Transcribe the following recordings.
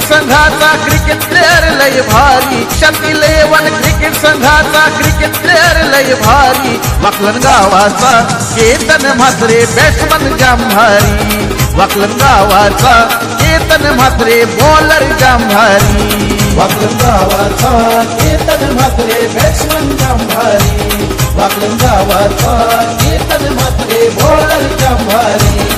संघाचा cricket player लय भारी, शक्ती 11 क्रिकेट संघाचा क्रिकेट प्लेअर लय भारी, वाकलन गावाचा केतन म्हात्रे बॅट्समन जाम भारी, वाकलन गावाचा केतन म्हात्रे बॉलर जाम भारी, वाकलन गावाचा केतन म्हात्रे बॅट्समन जाम भारी, वाकलन गावाचा केतन म्हात्रे बॉलर जाम भारी।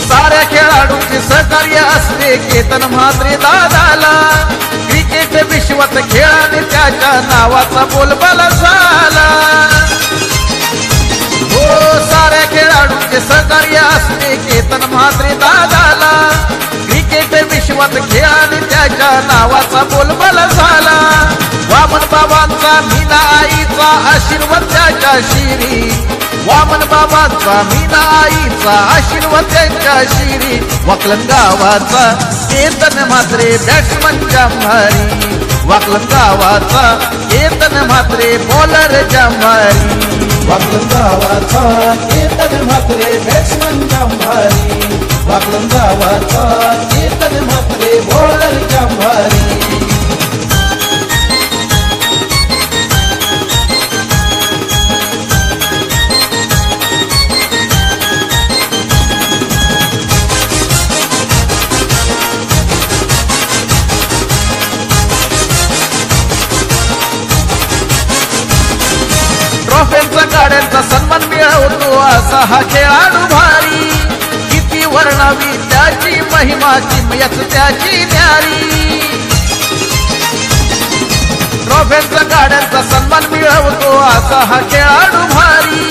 साऱ्या खेळाडूंचे सहकार्य असते केतन म्हात्रे दादाला, क्रिकेट विश्वात खेळाने त्याच्या नावाचा बोलबाला झाला। हो साऱ्या खेळाडूंचे सहकार्य असते केतन म्हात्रे दादाला, क्रिकेट विश्वात खेळाने त्याच्या नावाचा बोलबाला झाला। वामन बाबांचा मीना आईचा आशीर्वाद त्याच्या शिरी, वामन बाबांचा मीना आईचा आशीर्वाद त्यांच्या शिरी, वाकलन गावाचा केतन म्हात्रे बॅट्समन जाम भारी, वाकलन गावाचा केतन म्हात्रे बॉलर जाम भारी, वाकलन गावाचा केतन म्हात्रे बॅट्समन जाम भारी, वाकलन गावाचा केतन म्हात्रे बॉलर जाम भारी। ट्रॉफ्यांचा गाड्यांचा सन्मान मिळवतो असा हा खेळाडू भारी, किती वर्णावी त्याची महिमा किमयत त्याची न्यारी, ट्रॉफ्यांचा गाड्यांचा सन्मान मिळवतो असा हा खेळाडू भारी,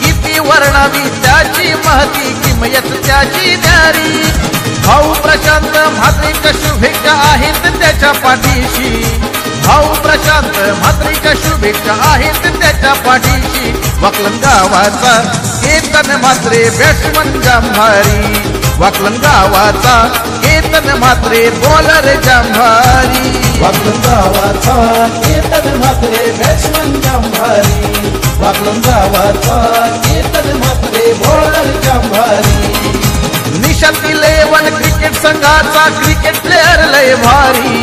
किती वर्णावी त्याची महती किमयत त्याची न्यारी। भाऊ प्रशांत म्हात्रेच्या शुभेच्छा आहेत त्याच्या पाठीशी, भाऊ प्रशांत म्हात्रेच्या शुभेच्छा आहेत त्याच्या पाठीशी, वाकलन गावाचा केतन म्हात्रे बॅट्समन जाम भारी, वाकलन गावाचा केतन म्हात्रे बॉलर जाम भारी, वाकलन गावाचा केतन म्हात्रे बॅट्समन जाम भारी, वाकलन गावाचा केतन म्हात्रे बॉलर जाम भारी। निशांत 11 क्रिकेट संघाचा क्रिकेट प्लेअर लय भारी,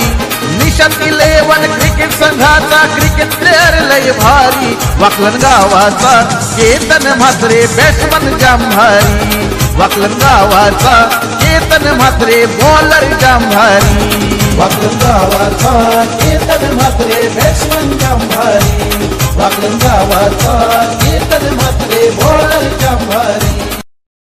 निशांत 11 क्रिकेट संघाचा क्रिकेट प्लेअर लय भारी, वाकलन गावाचा केतन म्हात्रे बॅट्समन जाम भारी, वाकलन गावाचा केतन म्हात्रे बॉलर जाम भारी, वाकलन गावाचा केतन म्हात्रे बॅट्समन जाम भारी, वाकलन गावाचा केतन म्हात्रे बॉलर जाम भारी।